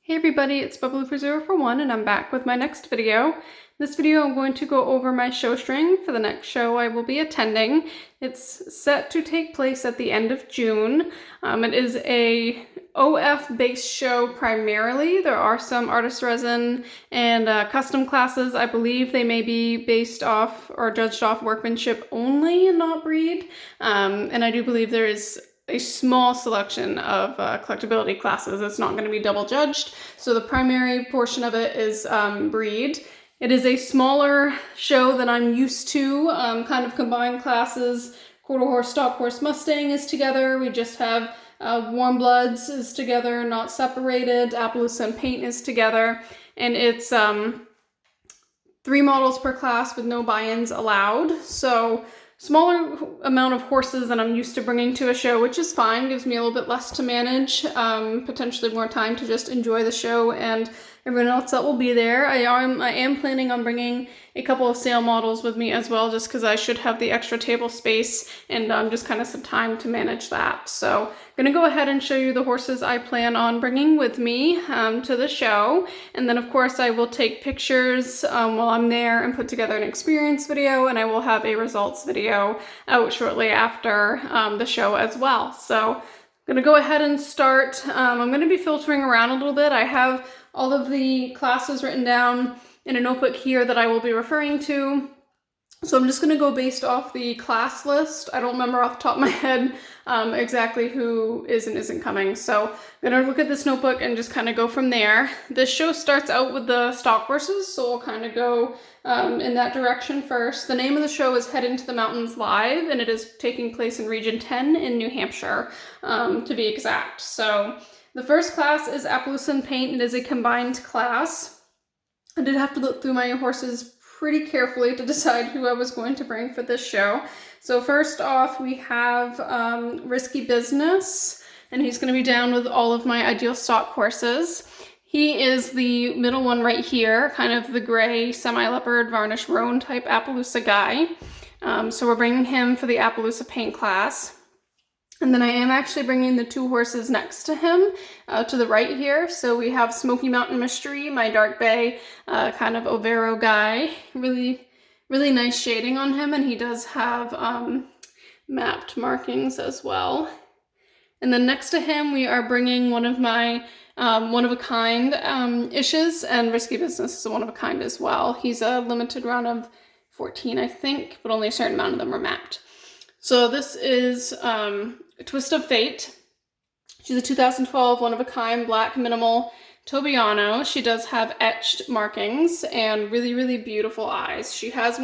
Hey everybody, it's Bubbly4041 and I'm back with my next video. This video I'm going to go over my show string for the next show I will be attending. It's set to take place at the end of June. It is a OF based show primarily. There are some artist resin and custom classes. I believe they may be based off or judged off workmanship only and not breed. And I do believe there is a small selection of collectability classes. It's not going to be double judged. So the primary portion of it is breed. It is a smaller show than I'm used to, kind of combined classes. Quarter horse, stock horse, Mustang is together. We just have Warm Bloods is together, not separated. Appaloosa and Paint is together. And it's 3 models per class with no buy-ins allowed. So smaller amount of horses than I'm used to bringing to a show, which is fine. Gives me a little bit less to manage, potentially more time to just enjoy the show and everyone else that will be there. I am planning on bringing a couple of sale models with me as well, just because I should have the extra table space and just kind of some time to manage that. So I'm going to go ahead and show you the horses I plan on bringing with me to the show. And then of course I will take pictures while I'm there and put together an experience video, and I will have a results video out shortly after the show as well. So I'm going to go ahead and start. I'm going to be filtering around a little bit. I have all of the classes written down in a notebook here that I will be referring to. So I'm just going to go based off the class list. I don't remember off the top of my head exactly who is and isn't coming. So I'm going to look at this notebook and just kind of go from there. This show starts out with the stock horses, so we'll kind of go in that direction first. The name of the show is Head Into the Mountains Live, and it is taking place in Region 10 in New Hampshire, to be exact. So the first class is Appaloosa and Paint. It is a combined class. I did have to look through my horses pretty carefully to decide who I was going to bring for this show. So first off, we have Risky Business, and he's going to be down with all of my ideal stock horses. He is the middle one right here, kind of the gray semi-leopard varnish roan type Appaloosa guy. So we're bringing him for the Appaloosa Paint class. And then I am actually bringing the 2 horses next to him to the right here. So we have Smoky Mountain Mystery, my Dark Bay kind of Overo guy. Really, really nice shading on him, and he does have mapped markings as well. And then next to him, we are bringing one of my one-of-a-kind ishes, and Risky Business is a one-of-a-kind as well. He's a limited run of 14, I think, but only a certain amount of them are mapped. So this is Twist of Fate. She's a 2012 one-of-a-kind black minimal Tobiano. She does have etched markings and really, really beautiful eyes. She has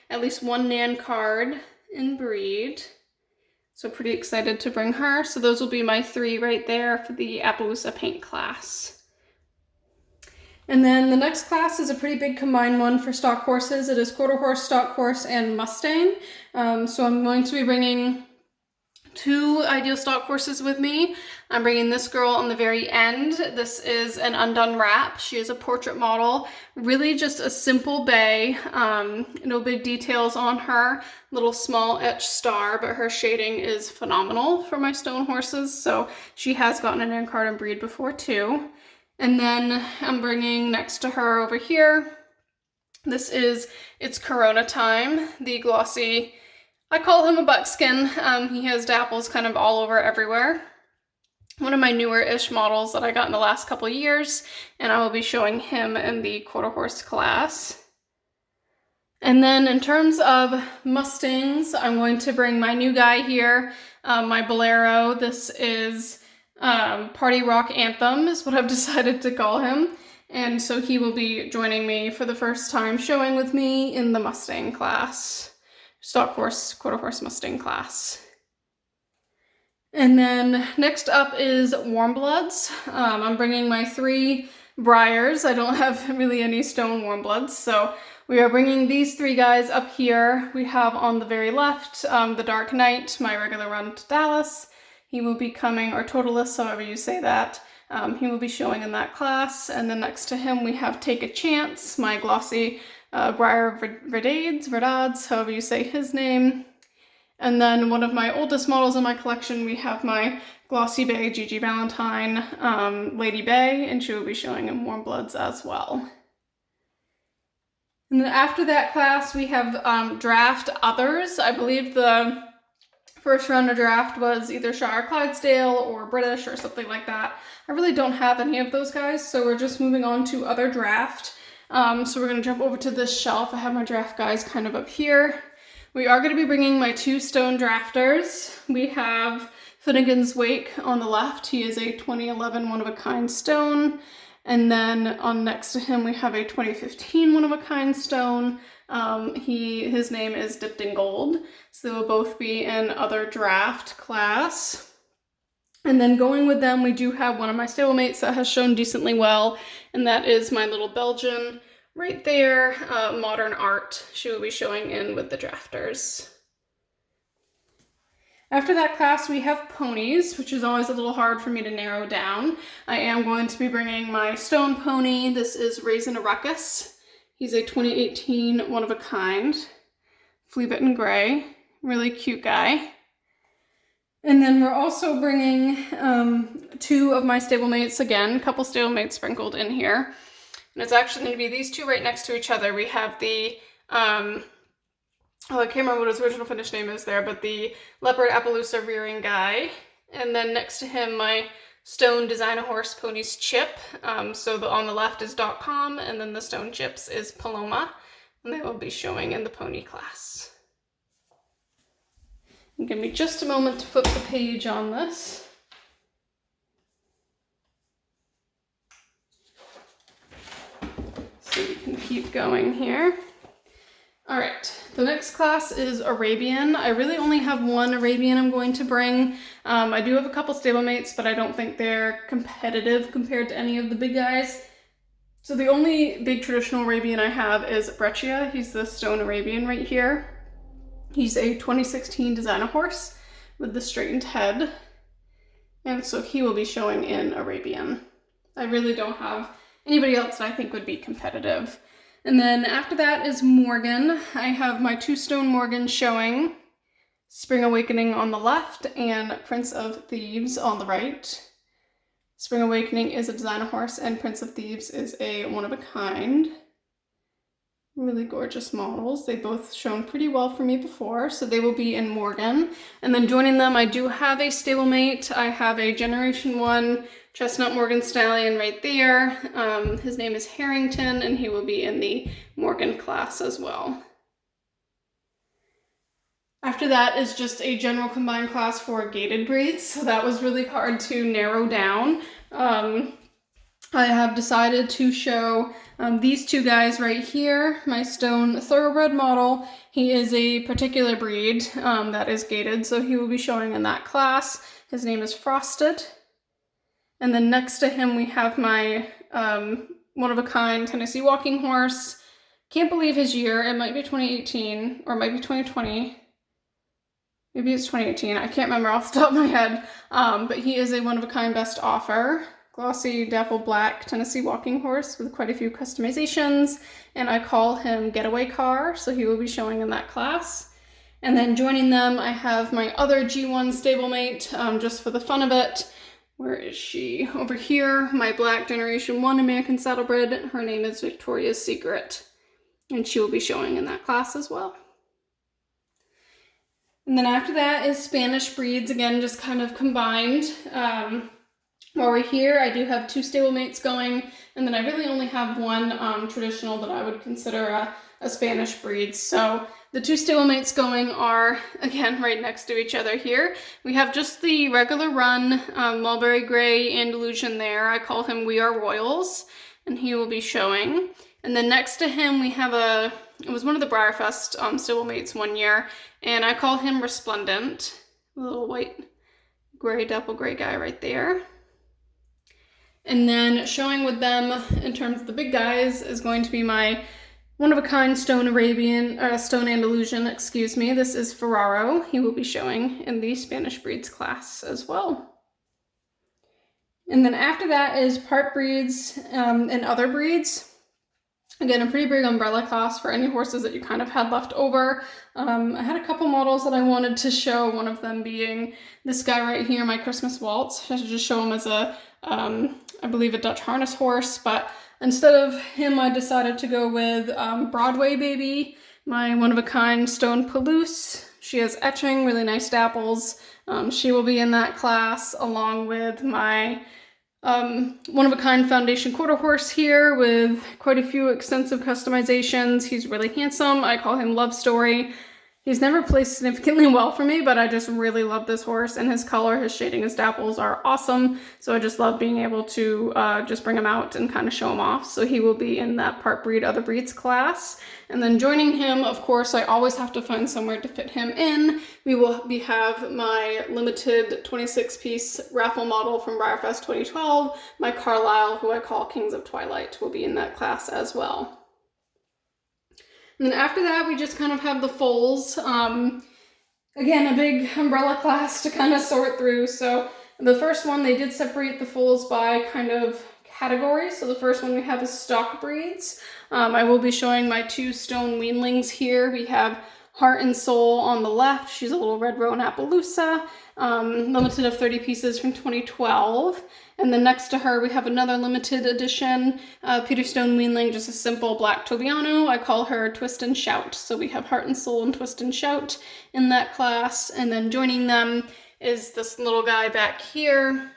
at least one Nan card in breed. So pretty excited to bring her. So those will be my 3 right there for the Appaloosa Paint class. And then the next class is a pretty big combined one for stock horses. It is quarter horse, stock horse, and Mustang. So I'm going to be bringing 2 ideal stock horses with me. I'm bringing this girl on the very end. This is an undone wrap. She is a portrait model. Really just a simple bay. No big details on her. Little small etched star, but her shading is phenomenal for my stone horses. So she has gotten an in-card and breed before too. And then I'm bringing next to her over here, this is It's Corona Time, the glossy, I call him a buckskin. He has dapples kind of all over everywhere. One of my newer-ish models that I got in the last couple of years, and I will be showing him in the quarter horse class. And then in terms of Mustangs, I'm going to bring my new guy here, my Bolero. This is Party Rock Anthem is what I've decided to call him. And so he will be joining me for the first time showing with me in the Mustang class. Stock horse, quarter horse Mustang class. And then next up is Warm Bloods. I'm bringing my 3 Briars. I don't have really any stone Warm Bloods, so we are bringing these 3 guys up here. We have on the very left the Dark Knight, my regular run to Dallas. He will be coming, or Totalist, however you say that. He will be showing in that class. And then next to him we have Take a Chance, my glossy Briar Verdades, however you say his name. And then one of my oldest models in my collection, we have my Glossy Bay Gigi Valentine Lady Bay, and she will be showing in Warm Bloods as well. And then after that class, we have draft others. I believe the first round of draft was either Shire Clydesdale or British or something like that. I really don't have any of those guys, so we're just moving on to other draft. So we're gonna jump over to this shelf. I have my draft guys kind of up here. We are gonna be bringing my 2 stone drafters. We have Finnegan's Wake on the left. He is a 2011 one-of-a-kind stone. And then on next to him, we have a 2015 one-of-a-kind stone. His name is Dipped in Gold. So they will both be in other draft class. And then going with them, we do have one of my stablemates that has shown decently well, and that is my little Belgian right there, Modern Art. She will be showing in with the drafters. After that class, we have ponies, which is always a little hard for me to narrow down. I am going to be bringing my stone pony. This is Raisin a Ruckus. He's a 2018 one-of-a-kind, flea-bitten gray, really cute guy. And then we're also bringing 2 of my stablemates, again, a couple stablemates sprinkled in here. And it's actually going to be these 2 right next to each other. We have the I can't remember what his original Finnish name is there, but the Leopard Appaloosa rearing guy. And then next to him, my stone designer horse ponies Chip. So on the left is .com, and then the stone chips is Paloma. And they will be showing in the pony class. And give me just a moment to flip the page on this. So we can keep going here. All right, the next class is Arabian. I really only have one Arabian I'm going to bring. I do have a couple stablemates, but I don't think they're competitive compared to any of the big guys. So the only big traditional Arabian I have is Breccia. He's the stone Arabian right here. He's a 2016 designer horse with the straightened head. And so he will be showing in Arabian. I really don't have anybody else that I think would be competitive. And then after that is Morgan. I have my 2 stone Morgans showing, Spring Awakening on the left and Prince of Thieves on the right. Spring Awakening is a designer horse and Prince of Thieves is a one-of-a-kind. Really gorgeous models. They both shown pretty well for me before, so they will be in Morgan. And then joining them, I do have a stablemate. I have a Generation 1 Chestnut Morgan Stallion right there. His name is Harrington, and he will be in the Morgan class as well. After that is just a general combined class for gated breeds, so that was really hard to narrow down. I have decided to show these 2 guys right here, my stone thoroughbred model. He is a particular breed that is gated, so he will be showing in that class. His name is Frosted. And then next to him we have my one-of-a-kind Tennessee walking horse. Can't believe his year. It might be 2018 or it might be 2020. Maybe it's 2018. I can't remember off the top of my head. But he is a one-of-a-kind best offer. Glossy dapple black Tennessee walking horse with quite a few customizations. And I call him Getaway Car, so he will be showing in that class. And then joining them, I have my other G1 stablemate, just for the fun of it. Where is she? Over here, my black Generation 1 American Saddlebred. Her name is Victoria's Secret, and she will be showing in that class as well. And then after that is Spanish breeds, again, just kind of combined. While we're here, I do have 2 stablemates going, and then I really only have one traditional that I would consider a Spanish breed. So the 2 stablemates going are, again, right next to each other here. We have just the regular run Mulberry Gray Andalusian there. I call him We Are Royals, and he will be showing. And then next to him we have it was one of the Briarfest stablemates one year, and I call him Resplendent. A little white gray dapple gray guy right there. And then showing with them in terms of the big guys is going to be my one-of-a-kind stone stone Andalusian, excuse me. This is Ferraro. He will be showing in the Spanish breeds class as well. And then after that is part breeds and other breeds. Again, a pretty big umbrella class for any horses that you kind of had left over. I had a couple models that I wanted to show, one of them being this guy right here, my Christmas Waltz. I should just show him as a, I believe a Dutch harness horse, but instead of him, I decided to go with Broadway Baby, my one-of-a-kind stone Palouse. She has etching, really nice dapples. She will be in that class along with my one-of-a-kind foundation quarter horse here with quite a few extensive customizations. He's really handsome. I call him Love Story. He's never placed significantly well for me, but I just really love this horse, and his color, his shading, his dapples are awesome. So I just love being able to just bring him out and kind of show him off. So he will be in that part breed, other breeds class. And then joining him, of course, I always have to find somewhere to fit him in. We will have my limited 26-piece raffle model from BreyerFest 2012. My Carlisle, who I call Kings of Twilight, will be in that class as well. And then after that, we just kind of have the foals. Again, a big umbrella class to kind of sort through. So the first one, they did separate the foals by kind of categories. So the first one we have is stock breeds. I will be showing my two stone weanlings here. We have Heart and Soul on the left. She's a little red roan Appaloosa, limited of 30 pieces from 2012. And then next to her, we have another limited edition Peterstone weanling, just a simple black Tobiano. I call her Twist and Shout. So we have Heart and Soul and Twist and Shout in that class. And then joining them is this little guy back here.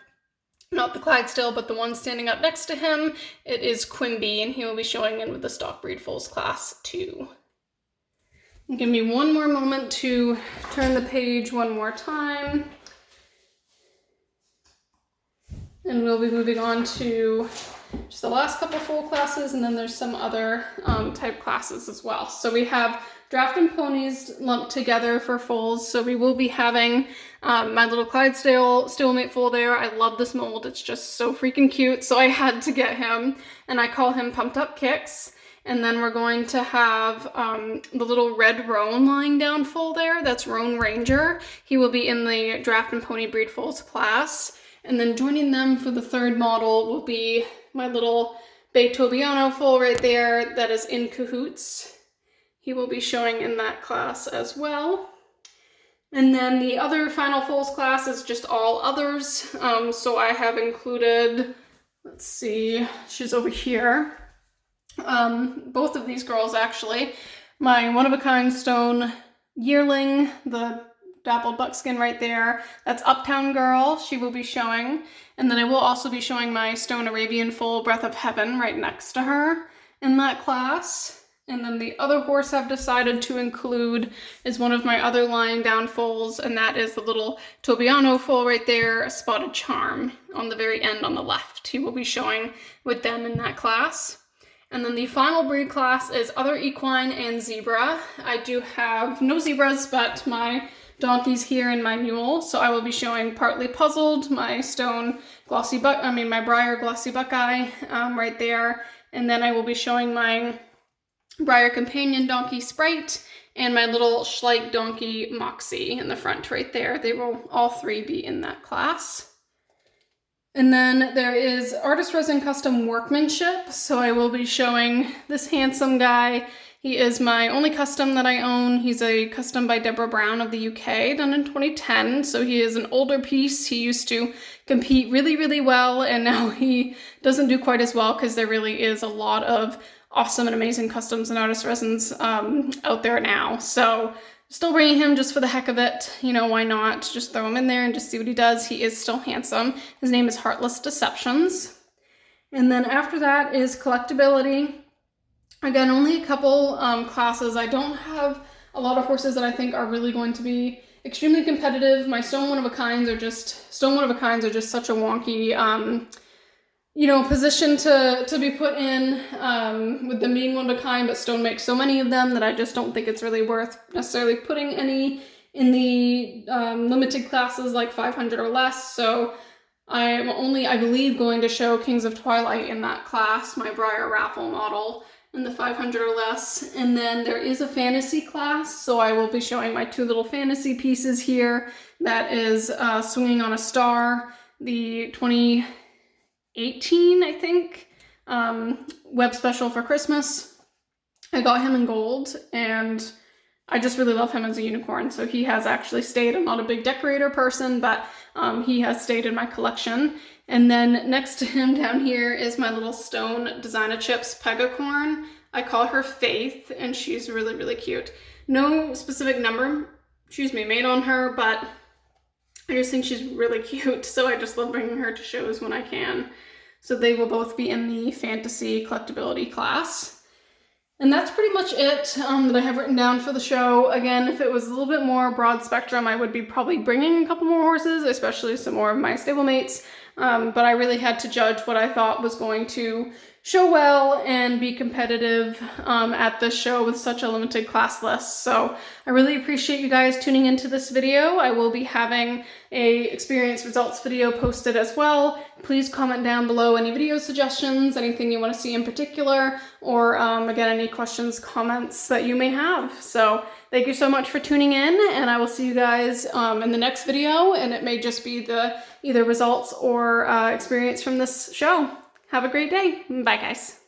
Not the Clydesdale, but the one standing up next to him. It is Quimby, and he will be showing in with the stock breed foals class too. Give me one more moment to turn the page one more time. And we'll be moving on to just the last couple foal classes, and then there's some other type classes as well. So we have Draft and Ponies lumped together for foals. So we will be having my little Clydesdale stablemate foal there. I love this mold. It's just so freaking cute. So I had to get him, and I call him Pumped Up Kicks. And then we're going to have the little red roan lying down foal there. That's Roan Ranger. He will be in the Draft and Pony breed foals class. And then joining them for the third model will be my little Bay Tobiano foal right there that is in Cahoots. He will be showing in that class as well. And then the other final foals class is just all others. So I have included, let's see, she's over here. Both of these girls actually. My one-of-a-kind stone yearling, the dappled buckskin right there, that's Uptown Girl. She will be showing. And then I will also be showing my stone Arabian foal Breath of Heaven right next to her in that class. And then the other horse I've decided to include is one of my other lying down foals, and that is the little Tobiano foal right there, a Spotted Charm on the very end on the left. He will be showing with them in that class. And then the final breed class is other equine and zebra. I do have no zebras, but my donkeys here and my mule. So I will be showing Partly Puzzled, my stone glossy my Breyer glossy Buckeye right there. And then I will be showing my Breyer companion donkey Sprite and my little Schleich donkey Moxie in the front right there. They will all three be in that class. And then there is Artist Resin Custom Workmanship. So I will be showing this handsome guy. He is my only custom that I own. He's a custom by Deborah Brown of the UK, done in 2010. So he is an older piece. He used to compete really, really well, and now he doesn't do quite as well because there really is a lot of awesome and amazing customs and artist resins out there now. So still bringing him just for the heck of it. You know, why not? Just throw him in there and just see what he does. He is still handsome. His name is Heartless Deceptions. And then after that is collectability. Again, only a couple classes. I don't have a lot of horses that I think are really going to be extremely competitive. My stone one-of-a-kinds are just such a wonky, you know, position to be put in with them being one-of-a-kind, but stone makes so many of them that I just don't think it's really worth necessarily putting any in the limited classes like 500 or less. So I am only, I believe, going to show Kings of Twilight in that class, my Breyer raffle model, in the 500 or less. And then there is a fantasy class, so I will be showing my two little fantasy pieces here. That is Swinging on a Star, the 2018, I think, web special for Christmas. I got him in gold, and I just really love him as a unicorn. So he has actually stayed. I'm not a big decorator person, but he has stayed in my collection. And then next to him down here is my little stone Designer Chips Pegacorn. I call her Faith, and she's really, really cute. No specific number, made on her, but I just think she's really cute. So I just love bringing her to shows when I can. So they will both be in the fantasy collectability class. And that's pretty much it that I have written down for the show. Again, if it was a little bit more broad spectrum, I would be probably bringing a couple more horses, especially some more of my stablemates. But I really had to judge what I thought was going to show well and be competitive at this show with such a limited class list. So I really appreciate you guys tuning into this video. I will be having a experience results video posted as well. Please comment down below any video suggestions, anything you want to see in particular, or again, any questions, comments that you may have. So thank you so much for tuning in, and I will see you guys in the next video, and it may just be the either results or experience from this show. Have a great day. Bye, guys.